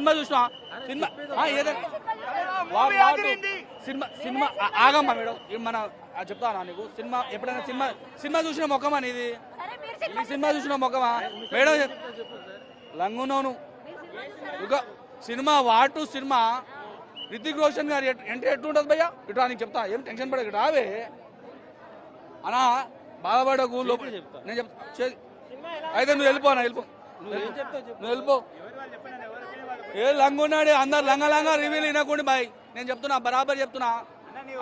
Cinema చూసినా cinema ఏదైనా cinema cinema ఆగమ్మా మేడం మన చెప్తానా నీకు సినిమా ఎప్పుడైనా సినిమా చూసిన మొక్కమా నీది ఈ సినిమా చూసిన మొక్కమా మేడం లంగునోను ఇక సినిమా వాటు సినిమా రితిక్ రోషన్ గారి ఎంట్రీ ఎట్లుంటుంది భయ్యా ఇట్లా నీకు చెప్తా ఏం టెన్షన్ పడక రావే అనా బాధపడకు లోపల నేను చెప్తా అయితే నువ్వు వెళ్ళిపోనా నువ్వు వెళ్ళిపో ఏ లంగున్నాడు అందరు లంగా రివ్యూలు వినకుండా బాయ్ నేను చెప్తున్నా బరాబర్ చెప్తున్నా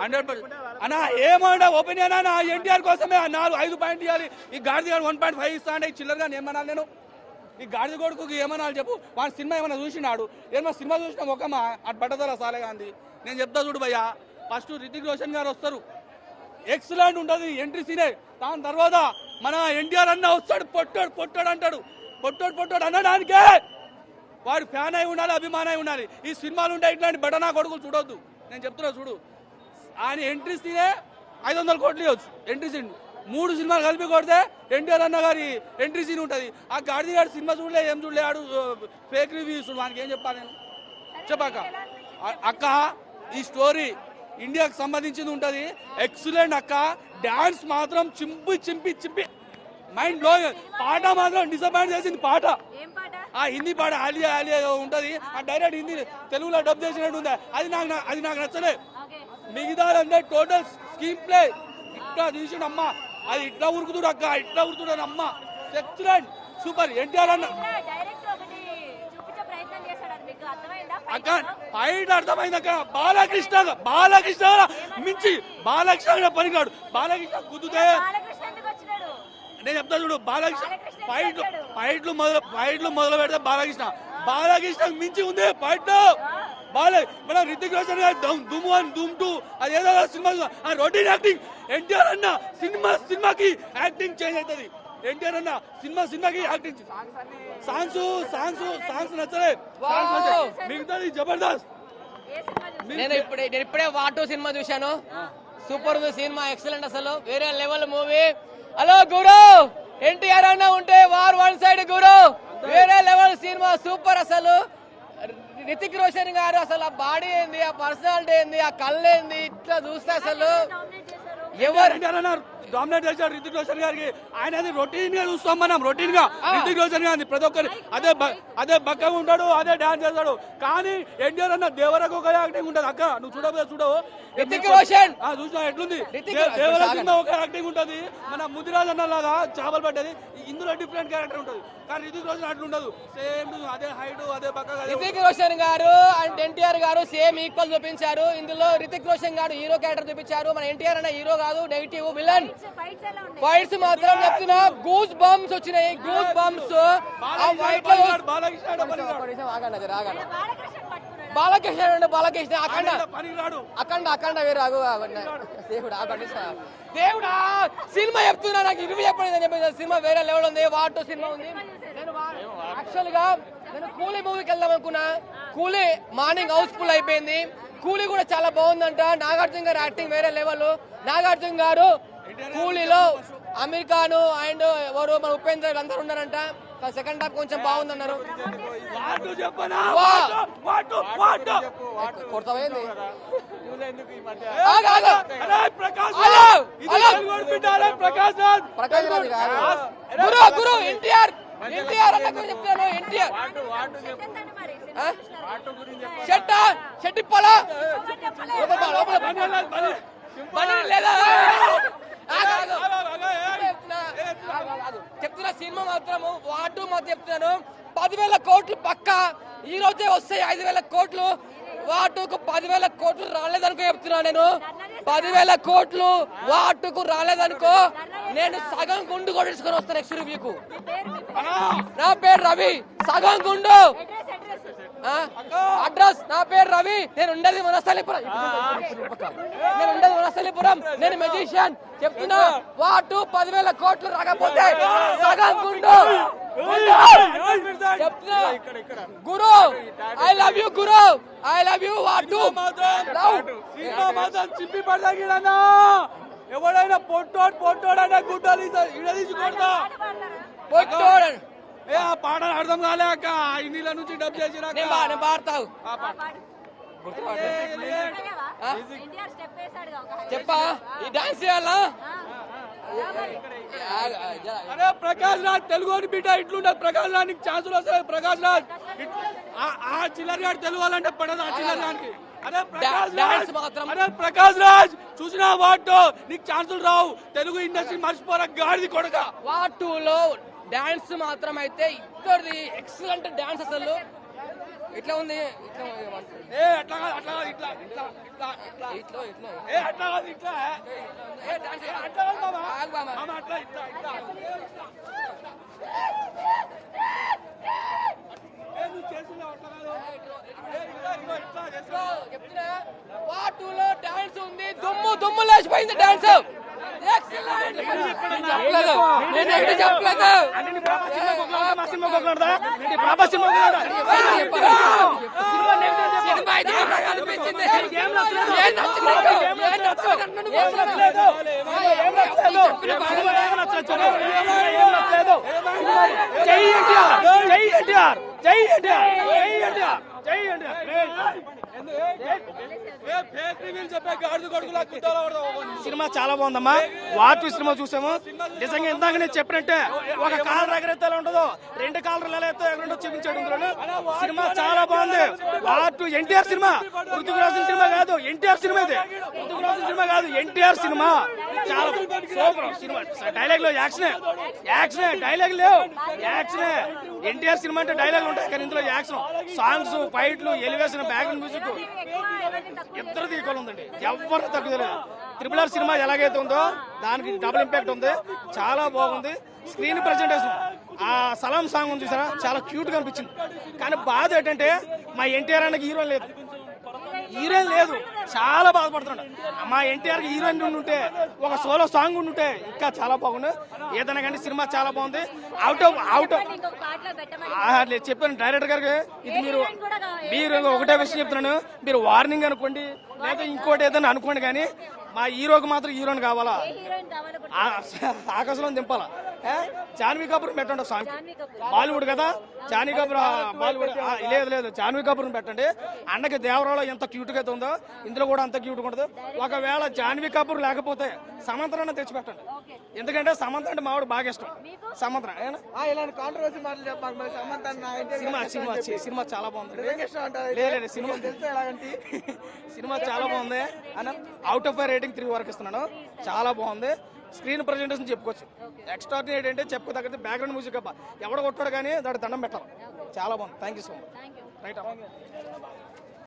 100% అన్నా ఏమన్నా ఒపీనియన్ అన్నా ఎన్టీఆర్ కోసమే 5 పాయింట్ ఇవ్వాలి ఈ గాడిద 1.5 ఇస్తా అంటే చిల్లరగా ఏమన్నా నేను ఈ గాడిద కొడుకు ఏమన్నా చెప్పు వాడి సినిమా ఏమన్నా చూసినాడు ఏమన్నా సినిమా చూసినా ఒకమా అటు పట్టదరా సాలే గాంధీ నేను చెప్తా చూడు భయ్యా ఫస్ట్ రితిక్ రోషన్ గారు వస్తారు ఎక్సలెంట్ ఉంటుంది ఎంట్రీ సీనే దాని తర్వాత మన ఎన్టీఆర్ అన్న వస్తాడు పొట్టాడు అంటాడు పొట్టాడు అనడానికే వాడు ఫ్యాన్ అయి ఉండాలి అభిమానం అయి ఉండాలి ఈ సినిమాలు ఉంటాయి ఇట్లాంటి బటనా కొడుకులు చూడొద్దు నేను చెప్తున్నా చూడు ఆయన ఎంట్రీ సీనే 500 కోట్లు ఇవ్వచ్చు ఎంట్రీ సీన్ 3 సినిమాలు కలిపి కొడితే ఎన్టీఆర్ అన్న గారి ఎంట్రీ సీన్ ఉంటుంది ఆ గాడిది గారి సినిమా చూడలే ఏం చూడలే ఆడు ఫేక్ రివ్యూస్ వానికి ఏం చెప్పాలి నేను చెప్పాక అక్క ఈ స్టోరీ ఇండియాకి సంబంధించింది ఉంటుంది ఎక్సలెంట్ అక్క డాన్స్ మాత్రం చింపి మైండ్ బ్లోయింగ్ పాట మాత్రం డిసప్పాయింట్ చేసింది పాట ఆ హిందీ పాట ఆలియా ఉంటది ఆ డైరెక్ట్ హిందీ తెలుగులో డబ్ చేసినట్టు ఉంది అది నాకు నచ్చలే మిగతా అంటే టోటల్ స్కీమ్ ప్లే ఇట్లా తీసిండమ్మా అది ఇట్లా ఉరుకుతుడు అక్క ఇట్లా ఉరుకుతుడు అమ్మ ఎక్సలెంట్ సూపర్ ఎన్టీఆర్ అన్న అక్క ఫైట్ అర్థమైంది అక్క బాలకృష్ణ మించి బాలకృష్ణ పనికాడు బాలకృష్ణ కుదితే నేను చెప్తా చూడు బాలకృష్ణ ఫైట్లు మొదలు పెడితే బాలకృష్ణ మించి ఉంది ఫైట్ మన రితిక్ రోషన్ గారు దుమ్ 1 దుమ్ 2 అది ఏదో సినిమా రొటీన్ యాక్టింగ్ ఎన్టీఆర్ అన్న సినిమాకి యాక్టింగ్ చేంజ్ అవుతుంది ఎన్టీఆర్ అన్న సినిమాకి యాక్టింగ్ సాంగ్స్ నచ్చలే మిగతాది జబర్దస్త్ నేను ఇప్పుడే వాటో సినిమా చూశాను సూపర్ ఉంది సినిమా ఎక్సలెంట్ అసలు వేరే లెవెల్ మూవీ హలో గురు ఎన్టీఆర్ అన్న ఉంటే వార్ 1 సైడ్ గురు వేరే లెవెల్ సినిమా సూపర్ అసలు రితిక్ రోషన్ గారు అసలు ఆ బాడీ ఏంది ఆ పర్సనాలిటీ ఏంది ఆ కళ్ళు ఏంది ఇట్లా చూస్తే అసలు ఎవరు డామినేట్ చేశాడు రితిక్ రోషన్ గారికి ఆయన అది రొటీన్ గా చూస్తాం మనం రొటీన్ గా రితిక్ రోషన్ గారిని ప్రతి ఒక్కరు అదే బక్కగా ఉంటాడు అదే డాన్స్ చేస్తాడు కానీ ఎన్టీఆర్ అన్న దేవరకు ఒక యాక్టింగ్ ఉంటుంది అక్క నువ్వు చూడవు రితిక్ రోషన్ చూసినా ఎట్లుంది దేవర సినిమా ఒక యాక్టింగ్ ఉంటుంది మన ముదిరాజ్ అన్న లాగా చేపలు పట్టేది ఇందులో డిఫరెంట్ క్యారెక్టర్ ఉంటుంది కానీ రితిక్ రోషన్ అట్లా ఉండదు సేమ్ అదే హైట్ అదే బక్కగా రితిక్ రోషన్ గారు అండ్ ఎన్టీఆర్ గారు సేమ్ ఈక్వల్ చూపించారు ఇందులో రితిక్ రోషన్ గారు హీరో క్యారెక్టర్ చూపించారు మన ఎన్టీఆర్ అన్న హీరో కాదు నెగిటివ్ విలన్ ఫైట్స్ మాత్రం చెప్తున్నా గూస్ బంప్స్ వచ్చినాయి గూస్ బంప్స్ బాలకృష్ణ అఖండ వేరు దేవుడా సినిమా చెప్తున్నా నాకు ఇవి చెప్పండి సినిమా వేరే లెవెల్ ఉంది వాటో సినిమా ఉంది యాక్చువల్ గా నేను కూలీ మూవీకి వెళ్దాం అనుకున్నా కూలీ మార్నింగ్ హౌస్ఫుల్ అయిపోయింది కూలీ కూడా చాలా బాగుందంట నాగార్జున గారు యాక్టింగ్ వేరే లెవెల్ నాగార్జున గారు కూలీలో అమీర్ ఖాన్ అండ్ ఎవరు మన ఉపేంద్ర అందరూ ఉన్నారంట సెకండ్ హాఫ్ కొంచెం బాగుందన్నారు గురు ఎన్టీఆర్ అన్న చెప్తాను ఎన్టీఆర్ షెట్టిప్పల లేదా చెప్తున్నా సినిమా మాత్రము వాటు మాత్రం చెప్తున్నాను 10,000 కోట్లు పక్క ఈ రోజే వస్తాయి 5,000 కోట్లు వాటుకు 10,000 కోట్లు రాలేదనుకో చెప్తున్నా నేను 10,000 కోట్లు వాటుకు రాలేదనుకో నేను సగం గుండు కొట్టించుకొని వస్తాను నెక్స్ట్ రివ్యూకు నా పేరు రవి సగం గుండు అడ్రస్ నా పేరు రవి నేను ఉండేది వనస్థలిపురం నేను మెజిషియన్ చెప్తున్నా వాటు 10,000 కోట్లు రాకపోతే సగం గుండు చెప్తున్నా గురు ఐ లవ్ యూ వాటు చింపి పడదా ఎవడైనా పొట్టోడు అంటే గుడ్డలు ఇడదీసి కొడతా ఏ ఆ పాట అర్థం కాలే అక్క హిందీల నుంచి డబ్ చేసిరా నేను పాడతావు చెప్పా ఈ డాన్స్ చేయాలా అరే ప్రకాష్ రాజ్ తెలుగు అని బిడ్డ ఇట్లుండదు ప్రకాష్ రాజ్ నీకు ఛాన్సులు వస్తాయి ప్రకాష్ రాజ్ ఆ చిల్లర్ గారు తెలుగు వాళ్ళంటే పడదు ఆ చిల్లర్ గారికి అరే ప్రకాష్ రాజ్ చూసినా వాటో నీకు ఛాన్సులు రావు తెలుగు ఇండస్ట్రీ మర్చిపోరా గాడిది కొడక వాటూలో డాన్స్ మాత్రం అయితే ఇద్దరిది ఎక్సలెంట్ డాన్స్ అసలు ఇట్లా ఉంది ఏ అట్లా కాదు అట్లా కాదు ఇట్లా ఇట్లా ఇట్లా ఇట్లా ఇట్లా ఇట్లా ఏ అట్లా కాదు ఇట్లా ఏ డాన్స్ అట్లా కాదు మామ ఆగు మామ. మామ అట్లా ఇట్లా ఇట్లా ఏ నువ్వు చేస్తున్నావు అట్లా కాదు ఏ ఇట్లా ఇట్లా ఇట్లా చేస్తున్నావు చెప్తున్నా వాటూలో డాన్స్ ఉంది దుమ్ము లేచిపోయింది డాన్స్ చెప్పలేదు నేను ఎక్కడ చెప్పలేదు సినిమా అయితే బాగా అనిపించింది ఏం సినిమా చాలా బాగుందమ్మా వాటి సినిమా చూసాము నిజంగా ఇందాక నేను చెప్పినట్టే ఒక కాలర్ ఎగరైతే ఎలా ఉంటుందో రెండు కాలర్లు ఎలా అయితే ఎగరంటో చూపించాడు ఇందులో సినిమా చాలా బాగుంది వాటు ఎన్టీఆర్ సినిమా ఋతిక్ రోషన్ సినిమా కాదు ఎన్టీఆర్ సినిమా ఇది ఋతిక్ రోషన్ సినిమా కాదు ఎన్టీఆర్ సినిమా చాలా సూపర్ సినిమా డైలాగ్ లో యాక్షన్ డైలాగ్ లేవు యాక్షన్ ఎన్టీఆర్ సినిమా అంటే డైలాగ్ ఉంటాయి కానీ ఇందులో యాక్షన్ సాంగ్స్ ఫైట్లు ఎలివేషన్ బ్యాక్గ్రౌండ్ మ్యూజిక్ ఇద్దరు ఈక్వల్ ఉందండి ఎవరు తగ్గలేదు RRR సినిమా ఎలాగైతే ఉందో దానికి డబుల్ ఇంపాక్ట్ ఉంది చాలా బాగుంది స్క్రీన్ ప్రెజెంటేషన్ ఆ సలాం సాంగ్ ఉంది చూసారా చాలా క్యూట్ గా అనిపించింది కానీ బాధ ఏంటంటే మా ఎన్టీఆర్ అన్నకి హీరోయిన్ లేదు చాలా బాధపడుతున్నాడు మా ఎన్టీఆర్ హీరోయిన్ ఉంటే ఒక సోలో సాంగ్ ఉంటే ఇంకా చాలా బాగుంది ఏదైనా కానీ సినిమా చాలా బాగుంది అవుట్ చెప్పాను డైరెక్టర్ గారికి ఇది మీరు ఒకటే విషయం చెప్తున్నాను మీరు వార్నింగ్ అనుకోండి లేదా ఇంకోటి ఏదైనా అనుకోండి కానీ మా హీరోకి మాత్రం హీరోయిన్ కావాలా ఆకాశంలో దింపాలా జాన్వీ కపూర్ పెట్టండి సాంగ్ బాలీవుడ్ కదా జాన్వీ కపూర్ బాలీవుడ్ లేదు జాన్వీ కపూర్ పెట్టండి అన్నకి దేవరాలో ఎంత క్యూట్ గా అయితే ఉందో ఇందులో కూడా అంత క్యూట్ గా ఉండదు ఒకవేళ జాన్వీ కపూర్ లేకపోతే సమంతరాన్ని తెచ్చిపెట్టండి ఎందుకంటే సమంత అంటే మావాడు బాగా ఇష్టం సమంత సినిమా చాలా బాగుంది లేదు సినిమా చాలా బాగుంది అన్న అవుట్ ఆఫ్ రేటింగ్ 3 వరకు ఇస్తున్నాను చాలా బాగుంది స్క్రీన్ ప్రజెంటేషన్ చెప్పుకోవచ్చు ఎక్స్ట్రాడినరీ ఏంటంటే చెప్పుకోదగ్గది బ్యాక్గ్రౌండ్ మ్యూజిక్ ఎవడ కొట్టాడు కానీ దాడి దండం పెట్టాలి చాలా బాగుంది thank you so much right